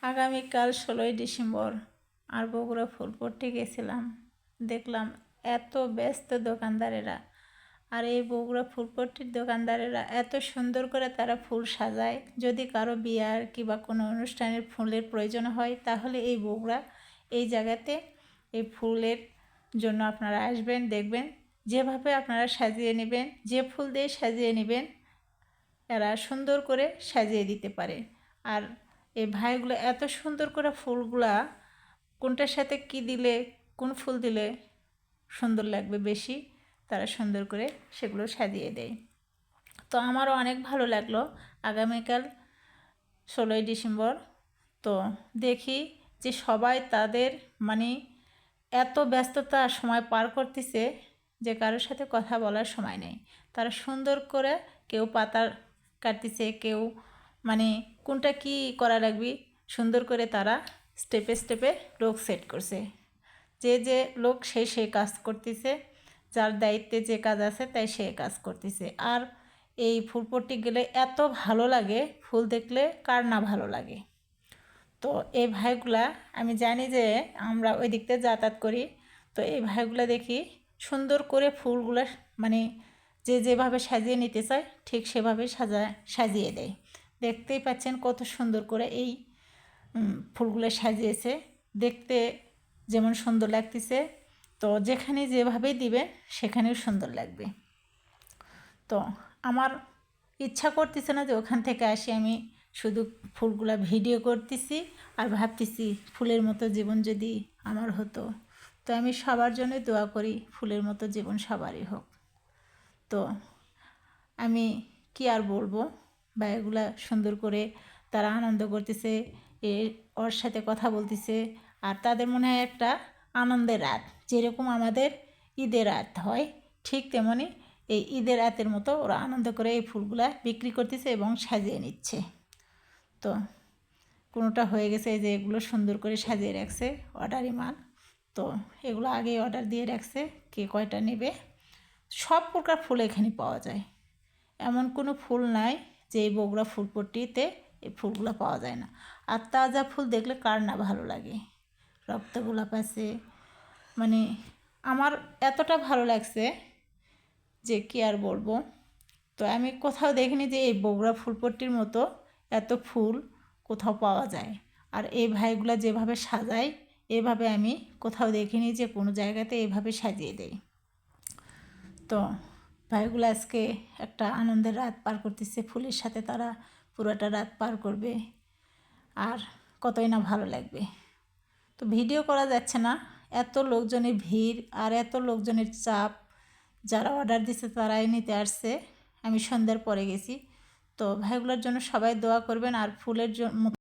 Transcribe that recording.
আগামীকাল 16ই ডিসেম্বর আর বগুড়া ফুলপট্টি গেছিলাম। দেখলাম এত ব্যস্ত দোকানদারেরা, আর এই বগুড়া ফুলপট্টির দোকানদারেরা এত সুন্দর করে তারা ফুল সাজায়। যদি কারো বিয়ার কিংবা কোনো অনুষ্ঠানের ফুলের প্রয়োজন হয় তাহলে এই বগুড়া এই জায়গাতে এই ফুলের জন্য আপনারা আসবেন, দেখবেন যেভাবে আপনারা সাজিয়ে নেবেন, যে ফুল দিয়ে সাজিয়ে নেবেন এরা সুন্দর করে সাজিয়ে দিতে পারে। আর এই ভাইগুলো এত সুন্দর করে ফুলগুলা কোনটার সাথে কি দিলে, কোন ফুল দিলে সুন্দর লাগবে বেশি, তারা সুন্দর করে সেগুলো সাজিয়ে দেয়। তো আমারও অনেক ভালো লাগলো। আগামীকাল 16ই ডিসেম্বর, তো দেখি যে সবাই তাদের এত ব্যস্ততা সময় পার করতেছে যে কারোর সাথে কথা বলার সময় নেই। তারা সুন্দর করে কেউ পাতা কাটতেছে, কেউ কোনটা কি করা লাগবে সুন্দর করে তারা স্টেপে স্টেপে লোক সেট করছে। যে লোক সেই কাজ করতেছে, যার দায়িত্বে যে কাজ আছে তাই সে কাজ করতেছে। আর এই ফুলপট্টি গেলে এত ভালো লাগে, ফুল দেখলে কার না ভালো লাগে। তো এই ভাইগুলা আমি জানি যে আমরা ওই দিকতে যাতায়াত করি, তো এই ভাইগুলা দেখি সুন্দর করে ফুলগুলো যেভাবে সাজিয়ে নিতে চায় ঠিক সেভাবে সাজিয়ে দেয়। দেখতেই পাচ্ছেন কত সুন্দর করে এই ফুলগুলো সাজিয়েছে, দেখতে যেমন সুন্দর লাগতেছে। তো যেখানে যেভাবেই দিবেন সেখানেও সুন্দর লাগবে। তো আমার ইচ্ছা করতেছে না যে ওখান থেকে আসি আমি শুধু ফুলগুলা ভিডিও করতেছি আর ভাবতেছি ফুলের মতো জীবন যদি আমার হতো। তো আমি সবার জন্য দোয়া করি ফুলের মতো জীবন সবারই হোক। তো আমি কি আর বলবো, বা এগুলা সুন্দর করে তারা আনন্দ করতেছে, ওর সাথে কথা বলতেছে। আর তাদের মনে হয় একটা আনন্দের রাত, যেরকম আমাদের ঈদের রাত হয় ঠিক তেমনি এই ঈদের রাতের মতো ওরা আনন্দ করে এই ফুলগুলা বিক্রি করতেছে এবং সাজিয়ে নিচ্ছে। তো কোনোটা হয়ে গেছে যে এগুলো সুন্দর করে সাজিয়ে রাখছে অর্ডারি মাল। তো এগুলো আগেই অর্ডার দিয়ে রাখছে কে কয়টা নেবে। সব প্রকার ফুল এখানে পাওয়া যায়, এমন কোনো ফুল নাই যে এই বগুড়া ফুলপট্টিতে এই ফুলগুলো পাওয়া যায় না। আর তাজা ফুল দেখলে কার না ভালো লাগে। রক্তগোলাপ আছে, আমার এতটা ভালো লাগছে যে কি আর বলবো। তো আমি কোথাও দেখিনি যে এই বগুড়া ফুলপট্টির মতো এত ফুল কোথাও পাওয়া যায়। আর এই ভাইগুলা যেভাবে সাজায় এভাবে আমি কোথাও দেখিনি যে কোনো জায়গাতে এভাবে সাজিয়ে দেয়। তো ভাইগুলো আজকে একটা আনন্দের রাত পার করতেছে, ফুলের সাথে তারা পুরোটা রাত পার করবে, আর কতই না ভালো লাগবে। তো ভিডিও করা যাচ্ছে না, এত লোকজনের ভিড় আর এত লোকজনের চাপ। যারা অর্ডার দিচ্ছে তারাই নিতে আসছে, আমি সন্ধ্যার পরে গেছি। তো ভাইগুলোর জন্য সবাই দোয়া করবেন। আর ফুলের জন্য